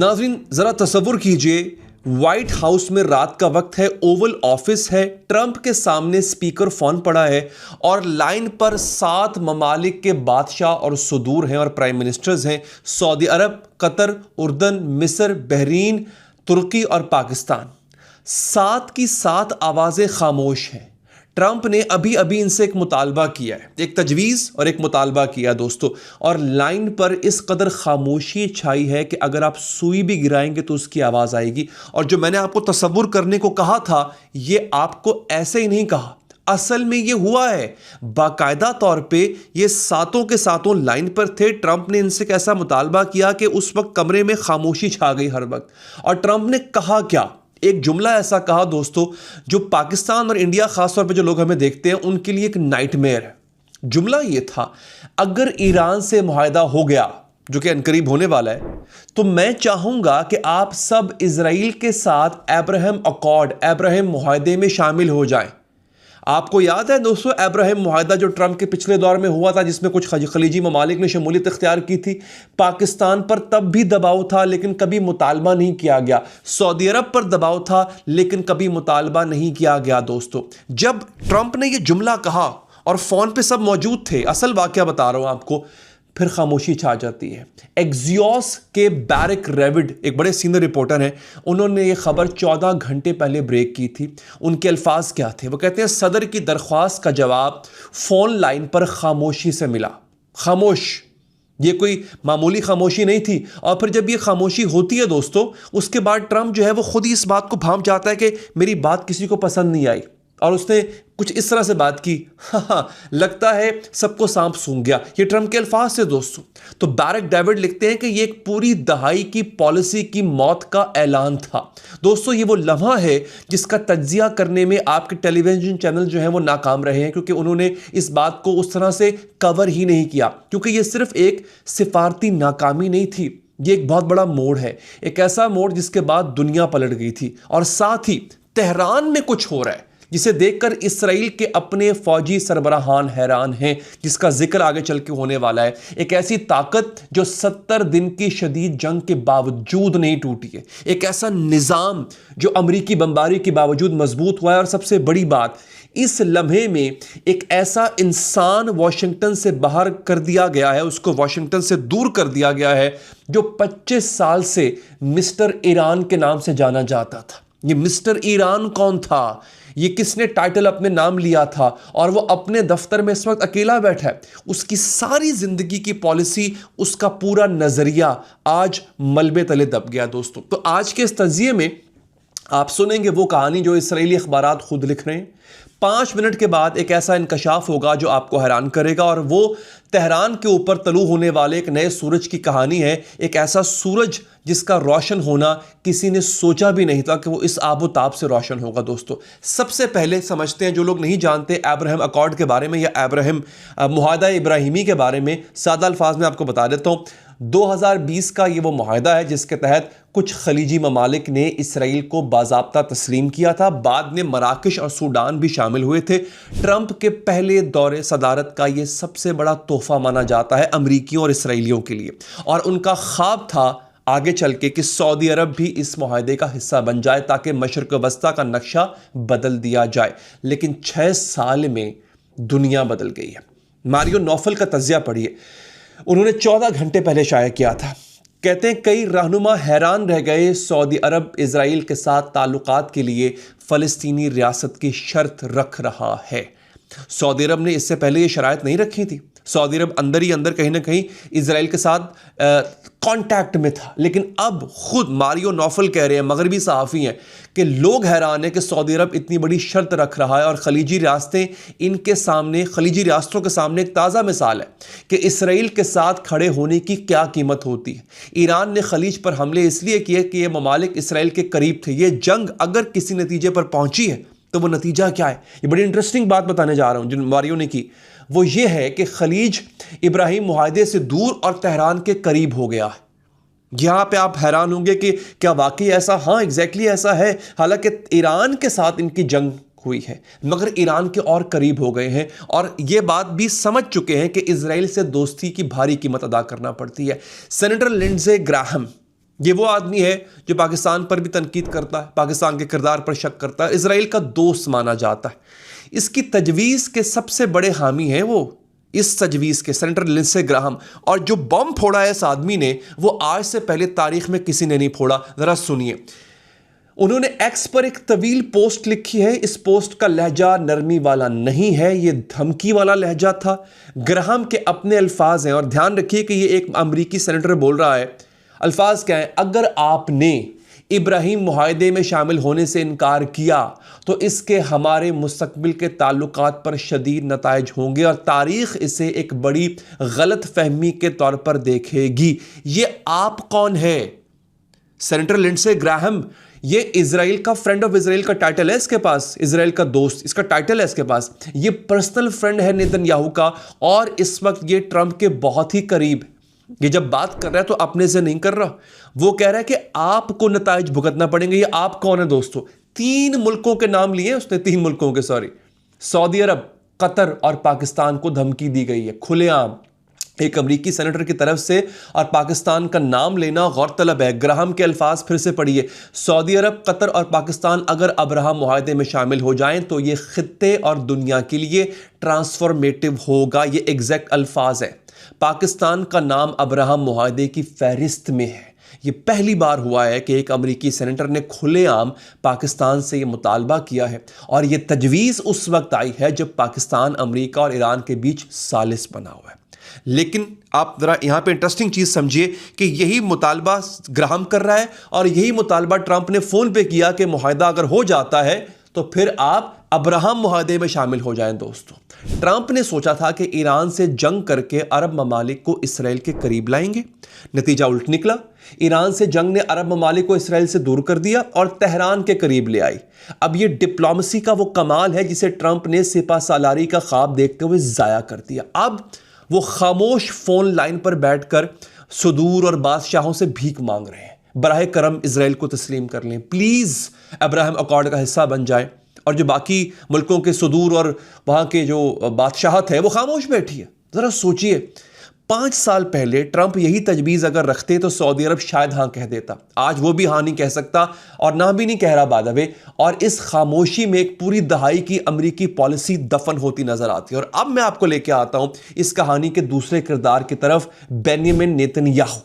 नाज़रीन ज़रा तसव्वुर कीजिए, व्हाइट हाउस में रात का वक्त है, ओवल ऑफिस है, ट्रंप के सामने स्पीकर फोन पड़ा है और लाइन पर 7 ममालिक के बादशाह और सदूर हैं और प्राइम मिनिस्टर्स हैं। सऊदी अरब, कतर, उर्दन, मिस्र, बहरीन, तुर्की और पाकिस्तान। 7 की 7 आवाज़ें खामोश हैं। ट्रंप ने अभी अभी इनसे एक मुतालबा किया है, एक तजवीज़ और एक मुतालबा किया दोस्तों, और लाइन पर इस कदर खामोशी छाई है कि अगर आप सुई भी गिराएंगे तो उसकी आवाज़ आएगी। और जो मैंने आपको तसव्वुर करने को कहा था, ये आपको ऐसे ही नहीं कहा, असल में ये हुआ है। बाकायदा तौर पे ये 7 के 7 लाइन पर थे। ट्रंप ने इनसे कैसा मुतालबा किया कि उस वक्त कमरे में खामोशी छा गई हर वक्त। और ट्रंप ने कहा क्या, एक जुमला ऐसा कहा दोस्तों जो पाकिस्तान और इंडिया खासतौर पे जो लोग हमें देखते हैं उनके लिए एक नाइटमेयर है। जुमला ये था, अगर ईरान से मुआहदा हो गया, जो कि अनकरीब होने वाला है, तो मैं चाहूंगा कि आप सब इजराइल के साथ अब्राहम अकॉर्ड, अब्राहम मुआहदे में शामिल हो जाएं। आपको याद है दोस्तों अब्राहम मुआहदा जो ट्रंप के पिछले दौर में हुआ था, जिसमें कुछ खलीजी ममालिक ने शमूलियत इख्तियार की थी। पाकिस्तान पर तब भी दबाव था लेकिन कभी मुतालबा नहीं किया गया। सऊदी अरब पर दबाव था लेकिन कभी मुतालबा नहीं किया गया दोस्तों। जब ट्रंप ने यह जुमला कहा और फोन पे सब मौजूद थे, असल वाकया बता रहा हूं आपको, फिर खामोशी छा जाती है। एक्सियोस के बैरिक रेविड एक बड़े सीनियर रिपोर्टर हैं, उन्होंने ये खबर 14 घंटे पहले ब्रेक की थी। उनके अल्फाज क्या थे, वो कहते हैं सदर की दरख्वास्त का जवाब फोन लाइन पर खामोशी से मिला। खामोश, ये कोई मामूली खामोशी नहीं थी। और फिर जब ये खामोशी होती है दोस्तों, उसके बाद ट्रंप जो है वो खुद ही इस बात को भांप जाता है कि मेरी बात किसी को पसंद नहीं आई, और उसने कुछ इस तरह से बात की, हाँ लगता है सबको सांप सूंघ गया। ये ट्रंप के अल्फाज से दोस्तों। तो बैरक डेविड लिखते हैं कि ये एक पूरी दहाई की पॉलिसी की मौत का ऐलान था। दोस्तों ये वो लम्हा है जिसका तज्जिया करने में आपके टेलीविजन चैनल जो है वो नाकाम रहे हैं, क्योंकि उन्होंने इस बात को उस तरह से कवर ही नहीं किया। क्योंकि ये सिर्फ एक सिफारती नाकामी नहीं थी, ये एक बहुत बड़ा मोड़ है, एक ऐसा मोड़ जिसके बाद दुनिया पलट गई थी। और साथ ही तेहरान में कुछ हो रहा है जिसे देखकर इसराइल के अपने फौजी सरबराहान हैरान हैं, जिसका जिक्र आगे चल के होने वाला है। एक ऐसी ताकत जो 70 दिन की शदीद जंग के बावजूद नहीं टूटी है, एक ऐसा निज़ाम जो अमरीकी बमबारी के बावजूद मजबूत हुआ है। और सबसे बड़ी बात, इस लम्हे में एक ऐसा इंसान वाशिंगटन से बाहर कर दिया गया है, उसको वाशिंगटन से दूर कर दिया गया है, जो 25 साल से मिस्टर ईरान के नाम से जाना जाता था। ये मिस्टर ईरान कौन था, ये किसने टाइटल अपने नाम लिया था, और वो अपने दफ्तर में इस वक्त अकेला बैठा है। उसकी सारी जिंदगी की पॉलिसी, उसका पूरा नजरिया आज मलबे तले दब गया दोस्तों। तो आज के इस तजिए में आप सुनेंगे वो कहानी जो इसराइली अखबारात खुद लिख रहे हैं। 5 मिनट के बाद एक ऐसा इंकशाफ होगा जो आपको हैरान करेगा, और वो तेहरान के ऊपर तलू होने वाले एक नए सूरज की कहानी है। एक ऐसा सूरज जिसका रोशन होना किसी ने सोचा भी नहीं था कि वो इस आबोताब से रोशन होगा दोस्तों। सबसे पहले समझते हैं, जो लोग नहीं जानते अब्राहम अकॉर्ड के बारे में या अब्राहम मुआहदा इब्राहिमी के बारे में, सादा अल्फाज में आपको बता देता हूँ। 2020 का ये वो मुआहदा है जिसके तहत कुछ खलीजी ममालिक ने इसराइल को बाज़ाब्ता तस्लीम किया था। बाद में मराकश और सूडान भी शामिल हुए थे। ट्रंप के पहले दौरे सदारत का ये सबसे बड़ा तोहफा माना जाता है अमरीकियों और इसराइलियों के लिए। और उनका ख्वाब था आगे चल के कि सऊदी अरब भी इस मुआहदे का हिस्सा बन जाए ताकि मशरिक़ वस्ता का नक्शा बदल दिया जाए। लेकिन 6 साल में दुनिया बदल गई है। मारियो नौफल का तज़िया पढ़िए, उन्होंने 14 घंटे पहले शाया किया था। कहते हैं कई रहनुमा हैरान रह गए, सऊदी अरब इजराइल के साथ ताल्लुकात के लिए फ़लस्तीनी रियासत की शर्त रख रहा है। सऊदी अरब ने इससे पहले ये शराइत नहीं रखी थी। सऊदी अरब अंदर ही अंदर कहीं ना कहीं इजराइल के साथ कांटेक्ट में था। लेकिन अब खुद मारियो नौफल कह रहे हैं, मगरबी सहाफ़ी हैं, कि लोग हैरान हैं कि सऊदी अरब इतनी बड़ी शर्त रख रहा है। और खलीजी रियासतें इनके सामने, खलीजी रियासतों के सामने एक ताज़ा मिसाल है कि इसराइल के साथ खड़े होने की क्या कीमत होती है। ईरान ने खलीज पर हमले इसलिए किए कि ये ममालिक इसराइल के करीब थे। ये जंग अगर किसी नतीजे पर पहुंची है तो वो नतीजा क्या है, ये बड़ी इंटरेस्टिंग बात बताने जा रहा हूं जो मारियो ने की। वो ये है कि खलीज इब्राहिम मुआहदे से दूर और तेहरान के करीब हो गया है। यहां पे आप हैरान होंगे कि क्या वाकई ऐसा, हाँ एग्जैक्टली ऐसा है। हालांकि ईरान के साथ इनकी जंग हुई है मगर ईरान के और करीब हो गए हैं, और ये बात भी समझ चुके हैं कि इजराइल से दोस्ती की भारी कीमत अदा करना पड़ती है। सेनेटर लिंडसे ग्राहम ये वो आदमी है जो पाकिस्तान पर भी तनकीद करता है, पाकिस्तान के किरदार पर शक करता है, इजराइल का दोस्त माना जाता है। इसकी तजवीज़ के सबसे बड़े हामी हैं वो, इस तजवीज़ के सेनेटर लिंडसे ग्राहम। और जो बम फोड़ा है इस आदमी ने, वो आज से पहले तारीख में किसी ने नहीं फोड़ा। ज़रा सुनिए, उन्होंने एक्स पर एक तवील पोस्ट लिखी है। इस पोस्ट का लहजा नरमी वाला नहीं है, ये धमकी वाला लहजा था। ग्राहम के अपने अल्फाज हैं, और ध्यान रखिए कि ये एक अमरीकी सेनेटर बोल रहा है। अल्फाज क्या है? अगर आपने इब्राहिम मुआहदे में शामिल होने से इनकार किया तो इसके हमारे मुस्तकबिल के ताल्लुकात पर शदीद नताइज होंगे, और तारीख इसे एक बड़ी गलत फहमी के तौर पर देखेगी। ये आप कौन है? सेनेटर लिंडसे ग्राहम, ये इजराइल का फ्रेंड ऑफ इजराइल का टाइटल है इसके पास, इजराइल का दोस्त इसका टाइटल है इसके पास। ये पर्सनल फ्रेंड है नेतन्याहू का, और इस वक्त ये ट्रंप के बहुत ही करीब। ये जब बात कर रहा है तो अपने से नहीं कर रहा, वो कह रहा है कि आपको नताइज भुगतना पड़ेंगे। ये आप कौन है दोस्तों? 3 मुल्कों के नाम लिए उसने, 3 मुल्कों के, सऊदी अरब, कतर और पाकिस्तान को धमकी दी गई है खुलेआम एक अमरीकी सेनेटर की तरफ से। और पाकिस्तान का नाम लेना गौरतलब है। ग्राहम के अल्फाज फिर से पढ़िए, सऊदी अरब, कतर और पाकिस्तान अगर अब्राहम मुआहदे में शामिल हो जाएं तो ये खित्ते और दुनिया के लिए ट्रांसफॉर्मेटिव होगा। ये एग्जैक्ट अल्फाज है। पाकिस्तान का नाम अब्राहम मुआहदे की फहरिस्त में है। ये पहली बार हुआ है कि एक अमरीकी सेनेटर ने खुलेआम पाकिस्तान से ये मुतालबा किया है, और ये तजवीज़ उस वक्त आई है जब पाकिस्तान, अमरीका और ईरान के बीच सालिस बना हुआ है। लेकिन आप ज़रा यहाँ पे इंटरेस्टिंग चीज़ समझिए कि यही मुतालबा ग्राहम कर रहा है, और यही मुतालबा ट्रंप ने फ़ोन पे किया कि मुआहदा अगर हो जाता है तो फिर आप अब्राहम मुआहदे में शामिल हो जाएं। दोस्तों, ट्रंप ने सोचा था कि ईरान से जंग करके अरब ममालिक को इसराइल के करीब लाएंगे। नतीजा उल्ट निकला। ईरान से जंग ने अरब ममालिक को इसराइल से दूर कर दिया और तेहरान के करीब ले आई। अब ये डिप्लोमेसी का वो कमाल है जिसे ट्रंप ने सिपा सालारी का ख्वाब देखते हुए ज़ाया कर दिया। अब वो खामोश फोन लाइन पर बैठकर सुदूर और बादशाहों से भीख मांग रहे हैं, बराह करम इसराइल को तस्लीम कर लें, प्लीज़ अब्राहम अकॉर्ड का हिस्सा बन जाए। और जो बाकी मुल्कों के सुदूर और वहाँ के जो बादशाहत है वो खामोश बैठी है। ज़रा सोचिए, 5 साल पहले ट्रंप यही तजवीज़ अगर रखते तो सऊदी अरब शायद हाँ कह देता। आज वो भी हाँ नहीं कह सकता, और ना भी नहीं कह रहा बाय द वे। और इस खामोशी में एक पूरी दहाई की अमरीकी पॉलिसी दफन होती नजर आती है। और अब मैं आपको लेके आता हूं इस कहानी के दूसरे किरदार की तरफ, बेंयामिन नेतन्याहू।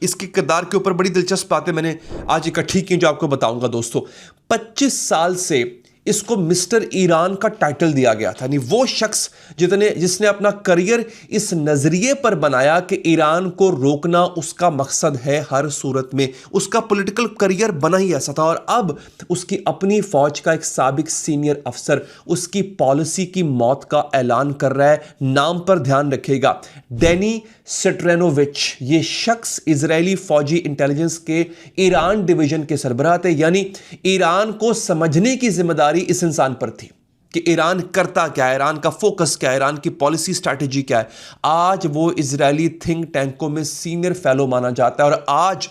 इसके किरदार के ऊपर बड़ी दिलचस्प बातें मैंने आज इकट्ठी की जो आपको बताऊंगा। दोस्तों, 25 साल से इसको मिस्टर ईरान का टाइटल दिया गया था। यानी वो शख्स जिसने अपना करियर इस नजरिए पर बनाया कि ईरान को रोकना उसका मकसद है हर सूरत में। उसका पॉलिटिकल करियर बना ही ऐसा था। और अब उसकी अपनी फौज का एक साबिक सीनियर अफसर उसकी पॉलिसी की मौत का ऐलान कर रहा है। नाम पर ध्यान रखिएगा, डेनी स्ट्रेनोविच। ये शख्स इजरायली फौजी इंटेलिजेंस के ईरान डिवीजन के सरबराह थे। यानी ईरान को समझने की जिम्मेदारी इस इंसान पर थी कि ईरान करता क्या है, ईरान का फोकस क्या है, ईरान की पॉलिसी स्ट्रैटेजी क्या है। आज वो इजरायली थिंक टैंकों में सीनियर फेलो माना जाता है। और आज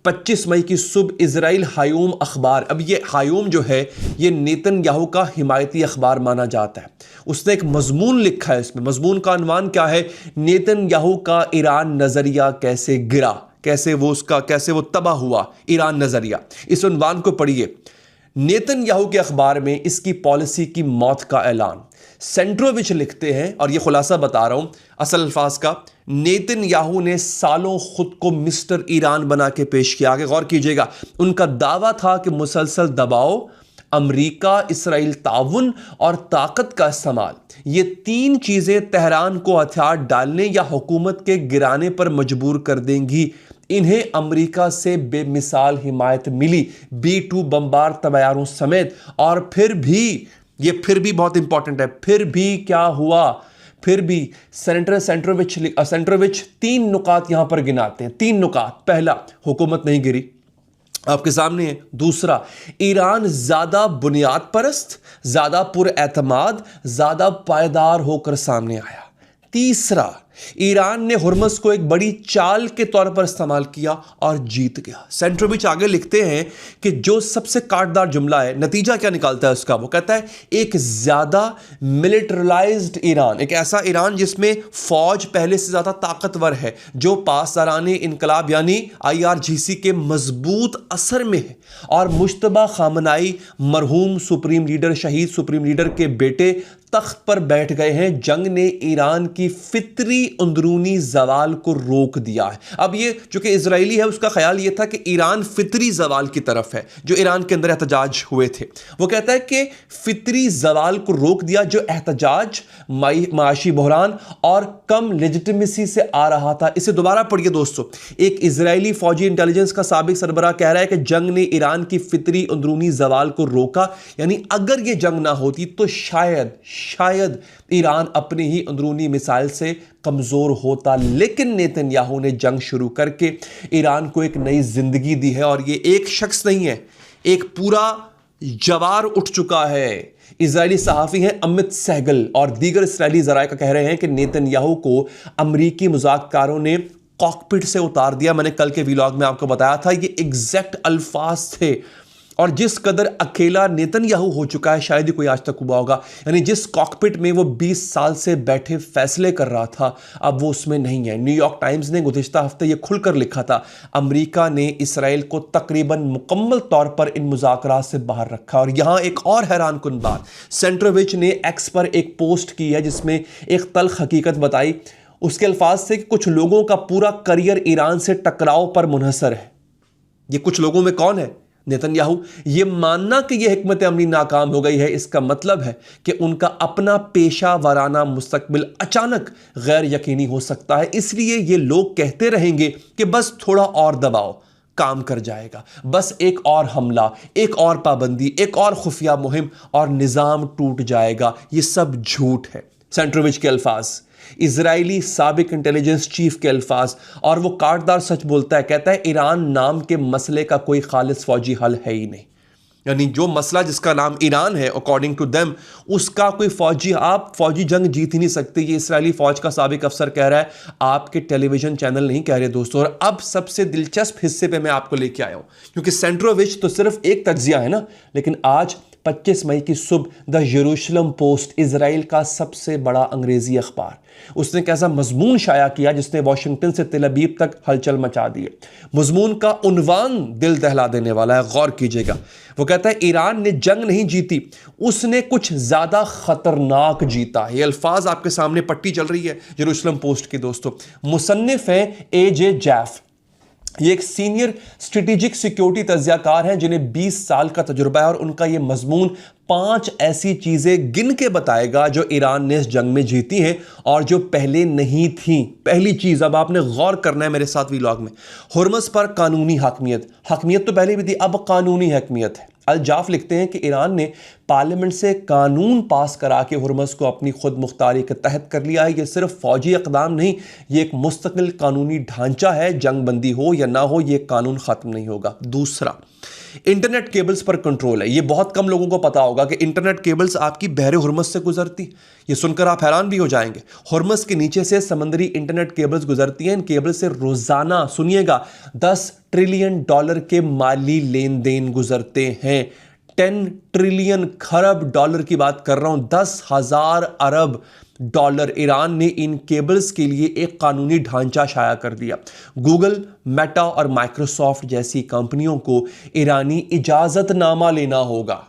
25 मई की सुबह इजराइल हायूम अखबार, अब ये हायूम जो है ये नेतन्याहू का हिमायती अखबार माना जाता है, उसने एक मजमून लिखा है। इसमें मजमून का अनवान क्या है? नेतन्याहू का ईरान नजरिया कैसे गिरा, कैसे वो तबाह हुआ, ईरान नजरिया। इस उन्वान को पढ़िए। नेतन्याहू के अखबार में इसकी पॉलिसी की मौत का ऐलान। सेंट्रोविच लिखते हैं, और ये खुलासा बता रहा हूं असल अल्फाज का, नेतन्याहू ने सालों खुद को मिस्टर ईरान बना के पेश किया। आगे गौर कीजिएगा, उनका दावा था कि मुसलसल दबाव, अमरीका इसराइल ताउन और ताकत का इस्तेमाल, ये 3 चीजें तेहरान को हथियार डालने या हुकूमत के गिराने पर मजबूर कर देंगी। इन्हें अमेरिका से बेमिसाल हिमायत मिली, B-2 बमबार तैयारों समेत। और फिर भी बहुत इंपॉर्टेंट है, फिर भी क्या हुआ? फिर भी सेंट्रोविच 3 नुकात यहां पर गिनाते हैं। 3 नुकात। पहला, हुकूमत नहीं गिरी, आपके सामने है। दूसरा, ईरान ज्यादा बुनियाद परस्त, ज्यादा पुरएतमाद, ज्यादा पायदार होकर सामने आया। तीसरा, ईरान ने हुर्मुज़ को एक बड़ी चाल के तौर पर इस्तेमाल किया और जीत गया। सेंट्रोविच आगे लिखते हैं कि जो सबसे काटदार जुमला है, नतीजा क्या निकालता है उसका, वो कहता है एक ज्यादा मिलिटरलाइज्ड ईरान, एक ऐसा ईरान जिसमें फौज पहले से ज्यादा ताकतवर है, जो पासदाराने इनकलाब यानी IRGC के मजबूत असर में है, और मुश्तबा खामनाई मरहूम सुप्रीम लीडर, शहीद सुप्रीम लीडर के बेटे तख्त पर बैठ गए हैं। जंग ने ईरान की फितरी अंदरूनी जवाल को रोक दिया है। अब ये जो कि इजरायली है, उसका ख्याल ये था कि ईरान फितरी जवाल की तरफ है, जो ईरान के अंदर एहतजाज हुए थे। वो कहता है कि फितरी जवाल को रोक दिया, जो एहतजाज, माशी बहरान और कम लेजिटिमेसी से आ रहा था। इसे दोबारा पढ़िए दोस्तों। एक इजरायली फौजी इंटेलिजेंस का साबिक सरबराह कह रहा है कि जंग ने ईरान की फितरी अंदरूनी जवाल को रोका, यानी अगर यह जंग ना होती तो शायद ईरान अपनी ही अंदरूनी मिसाइल से कमजोर होता। लेकिन नेतन्याहू ने जंग शुरू करके ईरान को एक नई जिंदगी दी है, और ये एक शख्स नहीं है, एक पूरा जवार उठ चुका है। इजरायली सहाफी हैं अमित सहगल और दीगर इजरायली जराए का कह रहे हैं कि नेतन्याहू को अमरीकी मुज़ाकरारों ने कॉकपिट से उतार दिया। मैंने कल के व्लॉग में आपको बताया था, ये एग्जैक्ट अल्फाज थे। और जिस कदर अकेला नेतन्याहू हो चुका है, शायद ही कोई आज तक हुआ होगा। यानी जिस कॉकपिट में वो 20 साल से बैठे फैसले कर रहा था, अब वो उसमें नहीं है। न्यूयॉर्क टाइम्स ने गुज़िश्ता हफ्ते ये खुलकर लिखा था, अमेरिका ने इसराइल को तकरीबन मुकम्मल तौर पर इन मुज़ाकरात से बाहर रखा। और यहाँ एक और हैरानकुन बात, सेंट्रोविच ने एक्स पर एक पोस्ट की है जिसमें एक तल्ख हकीकत बताई। उसके अल्फाज थे कि कुछ लोगों का पूरा करियर ईरान से टकराव पर मुनहसर है। ये कुछ लोगों में कौन है? नेतन्याहू। ये मानना कि यह हिकमत अमली नाकाम हो गई है, इसका मतलब है कि उनका अपना पेशा वाराना मुस्तकबिल अचानक गैर यकीनी हो सकता है। इसलिए ये लोग कहते रहेंगे कि बस थोड़ा और दबाओ, काम कर जाएगा, बस एक और हमला, एक और पाबंदी, एक और खुफिया मुहिम और निज़ाम टूट जाएगा। ये सब झूठ है। सेंट्रोविच के अल्फाज, इजरायली साबिक इंटेलिजेंस चीफ के अल्फाज, और वो काटदार सच बोलता है। कहता है ईरान नाम के मसले का कोई खालिस फौजी हल है ही नहीं। यानी जो मसला जिसका नाम ईरान है, अकॉर्डिंग टू देम, उसका कोई आप फौजी जंग जीत ही नहीं सकते। ये इजरायली फौज का साबिक अफसर कह रहा है, आपके टेलीविजन चैनल नहीं कह रहे दोस्तों। और अब सबसे दिलचस्प हिस्से पे मैं आपको लेके आया हूं, क्योंकि सेंट्रोविच तो सिर्फ एक तज्जिया है ना, लेकिन आज 25 मई की सुबह द यरूशलेम पोस्ट, इजराइल का सबसे बड़ा अंग्रेजी अखबार, उसने कैसा मजमून शाया किया जिसने वॉशिंगटन से तेल अवीव तक हलचल मचा दी है। मजमून का उन्वान दिल दहला देने वाला है, गौर कीजिएगा। वो कहता है ईरान ने जंग नहीं जीती, उसने कुछ ज्यादा खतरनाक जीता। ये अल्फाज आपके सामने पट्टी चल रही है यरूशलेम पोस्ट की दोस्तों। मुसन्निफ हैं AJ जैफ, ये एक सीनियर स्ट्रेटेजिक सिक्योरिटी तज्जियाकार हैं जिन्हें 20 साल का तजुर्बा है, और उनका ये मजमून 5 ऐसी चीजें गिन के बताएगा जो ईरान ने इस जंग में जीती हैं और जो पहले नहीं थी। पहली चीज, अब आपने गौर करना है मेरे साथ व्लॉग में, हुर्मुज़ पर कानूनी हकमियत तो पहले भी थी, अब कानूनी हकमियत है। अल जाफ लिखते हैं कि ईरान ने पार्लियामेंट से कानून पास करा के हुर्मुज़ को अपनी खुद मुख्तारी के तहत कर लिया है। ये सिर्फ फौजी इक़दाम नहीं, ये एक मुस्तकिल कानूनी ढांचा है। जंग बंदी हो या ना हो, ये कानून ख़त्म नहीं होगा। दूसरा, इंटरनेट केबल्स पर कंट्रोल है। ये बहुत कम लोगों को पता होगा कि इंटरनेट केबल्स आपकी बहरे हुर्मुज़ से गुजरती। ये सुनकर आप हैरान भी हो जाएंगे। हुर्मुज़ के नीचे से समंदरी इंटरनेट केबल्स गुजरती हैं। इन केबल से रोजाना, सुनिएगा, $10 ट्रिलियन के माली लेन देन गुजरते हैं। 10 ट्रिलियन खरब डॉलर की बात कर रहा हूं, 10,000 अरब डॉलर। ईरान ने इन केबल्स के लिए एक कानूनी ढांचा शाया कर दिया। गूगल, मेटा और माइक्रोसॉफ्ट जैसी कंपनियों को ईरानी इजाजतनामा लेना होगा,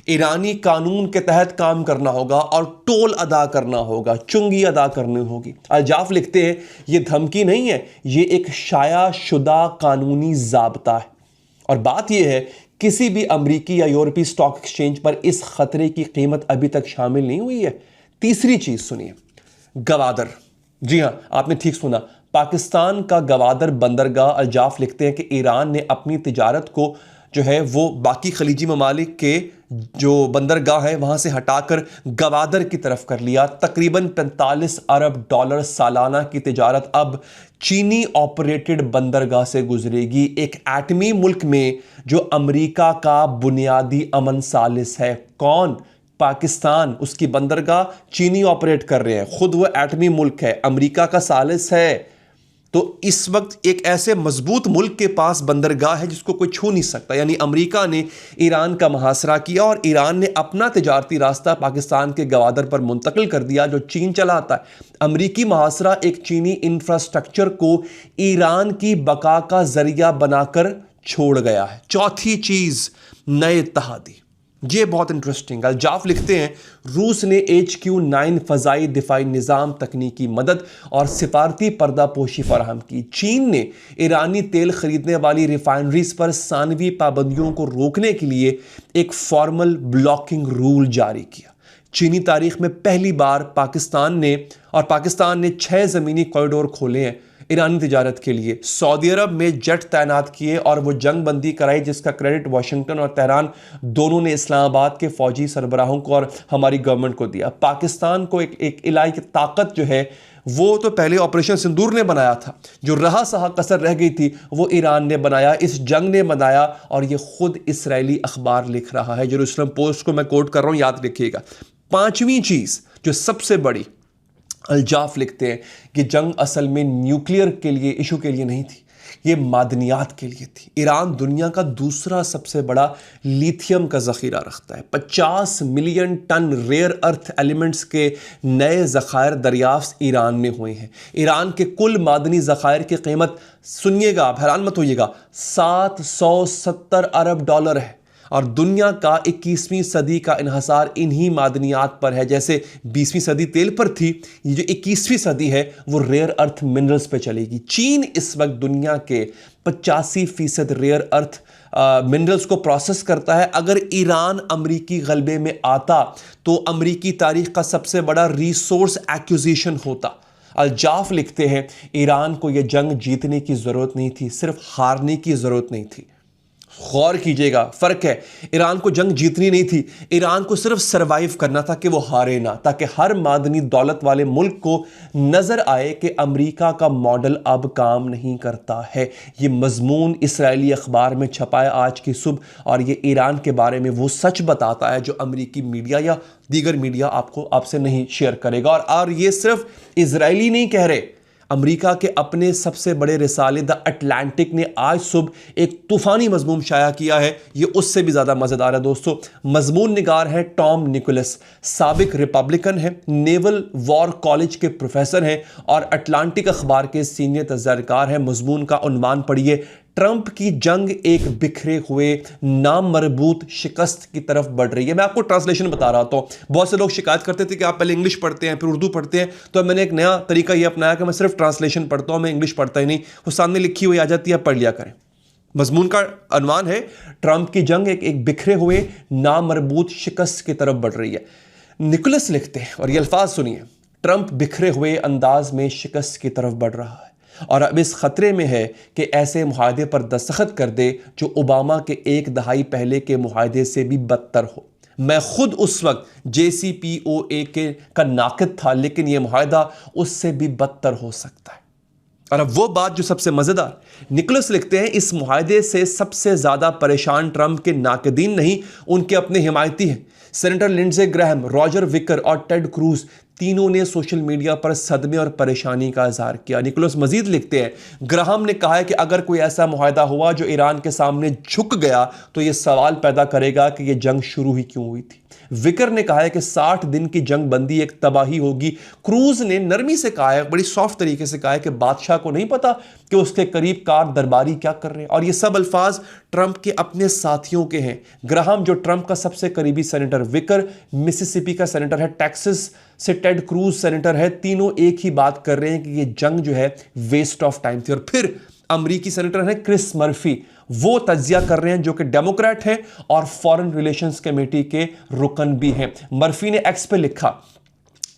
ईरानी कानून के तहत काम करना होगा और टोल अदा करना होगा, चुंगी अदा करनी होगी। अलजाफ लिखते हैं ये धमकी नहीं है, ये एक शाया शुदा कानूनी ज़ाब्ता है। और बात यह है, किसी भी अमरीकी या यूरोपीय स्टॉक एक्सचेंज पर इस खतरे की कीमत अभी तक शामिल नहीं हुई है। तीसरी चीज सुनिए, गवादर। जी हां, आपने ठीक सुना, पाकिस्तान का गवादर बंदरगाह। अलजाफ लिखते हैं कि ईरान ने अपनी तिजारत को जो है वो बाकी खलीजी ममालिक के जो बंदरगाह है वहां से हटाकर गवादर की तरफ कर लिया। तकरीबन 45 अरब डॉलर सालाना की तिजारत अब चीनी ऑपरेटेड बंदरगाह से गुजरेगी, एक एटमी मुल्क में जो अमेरिका का बुनियादी अमन सालिस है। कौन? पाकिस्तान, उसकी बंदरगाह चीनी ऑपरेट कर रहे हैं, खुद वो एटमी मुल्क है, अमेरिका का सालिस है। तो इस वक्त एक ऐसे मजबूत मुल्क के पास बंदरगाह है जिसको कोई छू नहीं सकता। यानी अमेरिका ने ईरान का मुहासरा किया और ईरान ने अपना तिजारती रास्ता पाकिस्तान के गवादर पर मुंतकिल कर दिया जो चीन चलाता है। अमेरिकी मुहासरा एक चीनी इंफ्रास्ट्रक्चर को ईरान की बका का जरिया बनाकर छोड़ गया है। चौथी चीज, नए इत्तेहादी। ये बहुत इंटरेस्टिंग है। जाफ लिखते हैं, रूस ने HQ-9 फजाई दिफाई निज़ाम तकनीकी मदद और सिफारती पर्दापोशी फराहम की। चीन ने ईरानी तेल खरीदने वाली रिफाइनरीज पर सानवी पाबंदियों को रोकने के लिए एक फॉर्मल ब्लॉकिंग रूल जारी किया। चीनी तारीख में पहली बार पाकिस्तान ने 6 ज़मीनी कॉरिडोर खोले हैं ईरानी तिजारत के लिए। सऊदी अरब में जेट तैनात किए और वो जंग बंदी कराई जिसका क्रेडिट वाशिंगटन और तेहरान दोनों ने इस्लामाबाद के फौजी सरबराहों को और हमारी गवर्नमेंट को दिया। पाकिस्तान को एक इलाही की ताकत जो है वो तो पहले ऑपरेशन सिंदूर ने बनाया था, जो रहा सहा कसर रह गई थी वो ईरान ने बनाया, इस जंग ने बनाया और ये खुद इस्राएली अखबार लिख रहा है। जेरूसलम पोस्ट को मैं कोट कर रहा हूं, याद रखिएगा। पांचवी चीज जो सबसे बड़ी, अलजाफ लिखते हैं कि जंग असल में न्यूक्लियर के लिए इशू के लिए नहीं थी, ये मादनियात के लिए थी। ईरान दुनिया का दूसरा सबसे बड़ा लिथियम का ज़ख़ीरा रखता है। 50 million ton rare earth elements के नए ज़ख़ायर दरियाफ्त ईरान में हुए हैं। ईरान के कुल मादनी ज़ख़ायर की कीमत, सुनिएगा आप हैरान मत होइएगा, $770 अरब है और दुनिया का 21वीं सदी का इन्हसार इन्हीं मादनियात पर है। जैसे 20वीं सदी तेल पर थी, ये जो 21वीं सदी है वो रेयर अर्थ मिनरल्स पे चलेगी। चीन इस वक्त दुनिया के 85% रेयर अर्थ मिनरल्स को प्रोसेस करता है। अगर ईरान अमरीकी गलबे में आता तो अमरीकी तारीख का सबसे बड़ा रिसोर्स एक्विजिशन होता। अलजाफ लिखते हैं, ईरान को यह जंग जीतने की ज़रूरत नहीं थी, सिर्फ हारने की ज़रूरत नहीं थी। गौर कीजिएगा, फर्क है। ईरान को जंग जीतनी नहीं थी, ईरान को सिर्फ सरवाइव करना था कि वो हारे ना, ताकि हर मादनी दौलत वाले मुल्क को नजर आए कि अमेरिका का मॉडल अब काम नहीं करता है। ये मजमून इस्राएली अखबार में छपा है आज की सुबह और ये ईरान के बारे में वो सच बताता है जो अमेरिकी मीडिया या दीगर मीडिया आपसे नहीं शेयर करेगा। और ये सिर्फ इजरायली नहीं कह रहे, अमेरिका के अपने सबसे बड़े रिसाले द अटलांटिक ने आज सुबह एक तूफानी मजमून शाया किया है। ये उससे भी ज़्यादा मज़ेदार है दोस्तों। मजमून निगार है टॉम निकोलस, साबिक रिपब्लिकन है, नेवल वॉर कॉलेज के प्रोफेसर हैं और अटलांटिक अखबार के सीनियर तजरकार हैं। मजमून का उन्वान पढ़िए, ट्रंप की जंग एक बिखरे हुए नामरबूत शिकस्त की तरफ बढ़ रही है। मैं आपको ट्रांसलेशन बता रहा था। बहुत से लोग शिकायत करते थे कि आप पहले इंग्लिश पढ़ते हैं फिर उर्दू पढ़ते हैं, तो मैंने एक नया तरीका ये अपनाया कि मैं सिर्फ ट्रांसलेशन पढ़ता हूं, मैं इंग्लिश पढ़ता ही नहीं। वो सामने लिखी हुई आ जाती है, पढ़ लिया करें। मजमून का अनवान है, ट्रंप की जंग एक बिखरे हुए नामरबूत शिकस्त की तरफ बढ़ रही है। निकोलस लिखते हैं और ये अल्फाज सुनिए, ट्रंप बिखरे हुए अंदाज में शिकस्त की तरफ बढ़ रहा है और अब इस खतरे में है कि ऐसे मुआहदे पर दस्तखत कर दे जो ओबामा के एक दहाई पहले के मुआहदे से भी बदतर हो। मैं खुद उस वक्त JCPOA का नाक़िद था, लेकिन यह मुआहदा उससे भी बदतर हो सकता है। और अब वो बात जो सबसे मज़ेदार, निकोलस लिखते हैं, इस मुआहदे से सबसे ज़्यादा परेशान ट्रंप के नाक़दीन नहीं, उनके अपने हिमायती हैं। Senator Lindsey Graham, Roger Wicker और टेड क्रूज तीनों ने सोशल मीडिया पर सदमे और परेशानी का इजहार किया। निकोलस मजीद लिखते हैं, ग्राहम ने कहा है कि अगर कोई ऐसा मुआहदा हुआ जो ईरान के सामने झुक गया तो यह सवाल पैदा करेगा कि यह जंग शुरू ही क्यों हुई थी। विकर ने कहा है कि 60 दिन की जंग बंदी एक तबाही होगी। क्रूज ने नरमी से कहा है, बड़ी सॉफ्ट तरीके से कहा है कि बादशाह को नहीं पता कि उसके करीब कार दरबारी क्या कर रहे हैं। और ये सब अल्फाज ट्रंप के अपने साथियों के हैं। ग्राहम जो ट्रंप का सबसे करीबी सेनेटर, विकर मिसिसिपी का सेनेटर है, टेक्सास से टेड क्रूज सेनेटर है, तीनों एक ही बात कर रहे हैं कि ये जंग जो है वेस्ट ऑफ टाइम थी। और फिर अमरीकी सेनेटर है क्रिस मर्फी, वो तज्जिया कर रहे हैं जो कि डेमोक्रेट हैं और फॉरेन रिलेशंस कमेटी के रुकन भी हैं। मर्फी ने एक्स पे लिखा,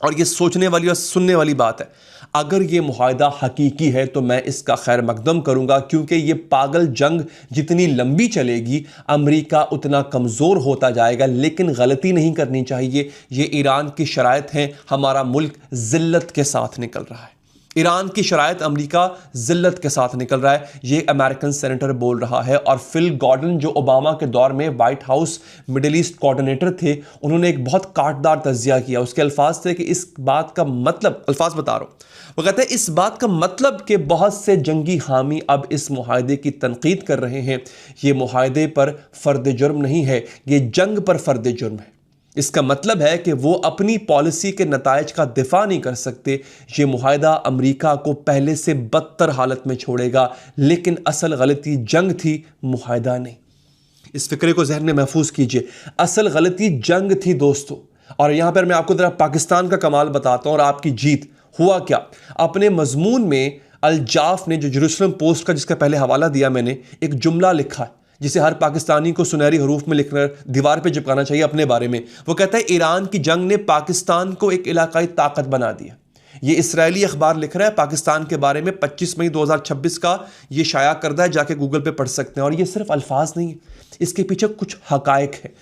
और ये सोचने वाली और सुनने वाली बात है, अगर ये मुआहदा हकीकी है तो मैं इसका खैर मकदम करूंगा, क्योंकि ये पागल जंग जितनी लंबी चलेगी अमेरिका उतना कमज़ोर होता जाएगा। लेकिन गलती नहीं करनी चाहिए, ये ईरान की शराइत हैं, हमारा मुल्क जिल्लत के साथ निकल रहा है। ईरान की शरायत अमेरिका जिल्लत के साथ निकल रहा है, ये अमेरिकन सेनेटर बोल रहा है। और फिल गॉर्डन जो ओबामा के दौर में white house middle east coordinator थे, उन्होंने एक बहुत काटदार तज्जिया किया। उसके अल्फाज थे कि इस बात का मतलब, अल्फाज बता रहा हूं, वो कहते हैं इस बात का मतलब कि बहुत से जंगी हामी अब इस मुआहदे की तनकीद कर रहे हैं। ये मुआहदे पर फर्द जुर्म नहीं है, ये जंग पर फर्द जुर्म है। इसका मतलब है कि वो अपनी पॉलिसी के नतायज का दिफा नहीं कर सकते। ये मुआहदा अमेरिका को पहले से बदतर हालत में छोड़ेगा, लेकिन असल गलती जंग थी, मुआहदा नहीं। इस फिक्रे को जहन में महफूज कीजिए, असल गलती जंग थी दोस्तों। और यहां पर मैं आपको जरा पाकिस्तान का कमाल बताता हूं और आपकी जीत। हुआ क्या, अपने मजमून में अल जाफ ने, जो जेरूसलम पोस्ट का जिसका पहले हवाला दिया मैंने, एक जुमला लिखा है जिसे हर पाकिस्तानी को सुनहरी हरूफ में लिखकर दीवार पे चिपकाना चाहिए अपने बारे में। वो कहता है ईरान की जंग ने पाकिस्तान को एक इलाकाई ताकत बना दिया। ये इस्राएली अखबार लिख रहा है पाकिस्तान के बारे में, 25 मई 2026 का ये शाया करदा है, जाके गूगल पे पढ़ सकते हैं। और ये सिर्फ अल्फाज नहीं है, इसके पीछे कुछ हकायक है।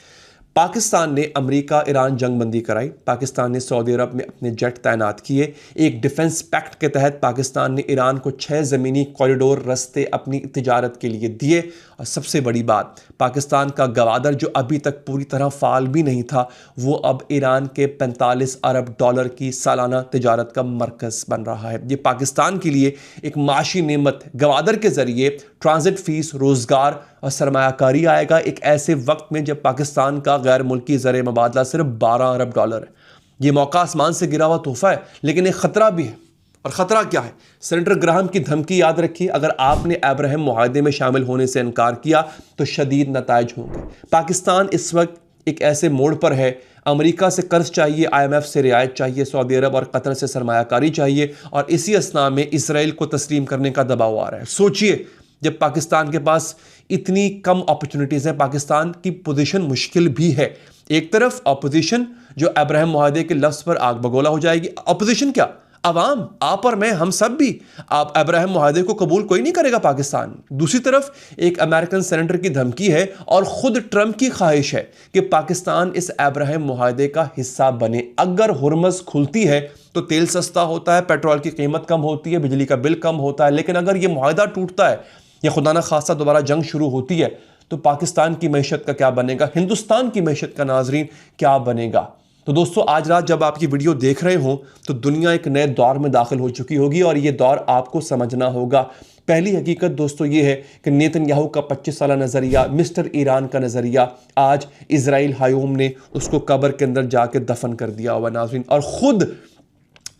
पाकिस्तान ने अमेरिका ईरान जंग बंदी कराई, पाकिस्तान ने सऊदी अरब में अपने जेट तैनात किए, एक डिफेंस पैक्ट के तहत पाकिस्तान ने ईरान को 6 ज़मीनी कॉरिडोर रस्ते अपनी तिजारत के लिए दिए। और सबसे बड़ी बात, पाकिस्तान का गवादर जो अभी तक पूरी तरह फाल भी नहीं था, वो अब ईरान के 45 अरब डॉलर की सालाना तिजारत का मरकज़ बन रहा है। ये पाकिस्तान के लिए एक माशी नेमत है। गवादर के ज़रिए ट्रांजिट फीस, रोज़गार और सरमायाकारी आएगा एक ऐसे वक्त में जब पाकिस्तान का गैर मुल्की ज़र मुबादला सिर्फ 12 अरब डॉलर है। ये मौका आसमान से गिरा हुआ तोहफा है, लेकिन एक ख़तरा भी है। और ख़तरा क्या है? सेनेटर ग्राहम की धमकी याद रखिए, अगर आपने अब्राहम मुआहदे में शामिल होने से इनकार किया तो शदीद नताइज होंगे। पाकिस्तान इस वक्त एक ऐसे मोड़ पर है, अमेरिका से कर्ज चाहिए, IMF से रियायत चाहिए, सऊदी अरब और कतर से सरमायाकारी चाहिए, और इसी असना में इसराइल को तस्लीम करने का दबाव आ रहा है। सोचिए, जब पाकिस्तान के पास इतनी कम अपॉर्चुनिटीज़ हैं, पाकिस्तान की पोजीशन मुश्किल भी है। एक तरफ अपोजिशन जो अब्राहम मुआहदे के लफ्ज़ पर आग बगोला हो जाएगी, अपोजिशन क्या, अवाम, आप और मैं, हम सब भी। आप अब्राहम मुआहदे को कबूल कोई नहीं करेगा पाकिस्तान। दूसरी तरफ एक अमेरिकन सेनेटर की धमकी है और ख़ुद ट्रंप की ख्वाहिश है कि पाकिस्तान इस अब्राहम मुआहदे का हिस्सा बने। अगर हुर्मज़ खुलती है तो तेल सस्ता होता है, पेट्रोल की कीमत कम होती है, बिजली का बिल कम होता है। लेकिन अगर ये मुआहदा टूटता है या खुदा ना खासा दोबारा जंग शुरू होती है तो पाकिस्तान की मैशत का क्या बनेगा, हिंदुस्तान की मैशत का नाजरीन क्या बनेगा। तो दोस्तों, आज रात जब आप ये वीडियो देख रहे हो तो दुनिया एक नए दौर में दाखिल हो चुकी होगी और ये दौर आपको समझना होगा। पहली हकीकत दोस्तों ये है कि नेतन्याहू का 25 साला नज़रिया, मिस्टर ईरान का नज़रिया, आज इजराइल हायूम ने उसको कब्र के अंदर जाके दफन कर दिया हुआ नाज़रीन। और ख़ुद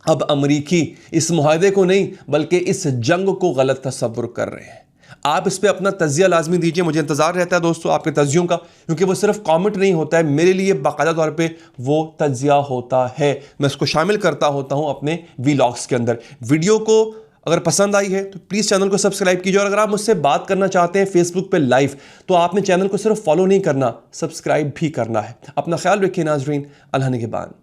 अब अमरीकी इस मुआहदे को नहीं बल्कि इस जंग को गलत तसव्वुर कर रहे हैं। आप इस पे अपना तज्जिया लाजमी दीजिए, मुझे इंतज़ार रहता है दोस्तों आपके तज्जियों का, क्योंकि वो सिर्फ कमेंट नहीं होता है, मेरे लिए बाकायदा तौर पे वो तज्जिया होता है। मैं इसको शामिल करता होता हूँ अपने वीलॉग्स के अंदर। वीडियो को अगर पसंद आई है तो प्लीज़ चैनल को सब्सक्राइब कीजिए, और अगर आप मुझसे बात करना चाहते हैं फेसबुक पे लाइव, तो आपने चैनल को सिर्फ फॉलो नहीं करना, सब्सक्राइब भी करना है। अपना ख्याल रखिए नाजरीन, अल्लाह निगहबान।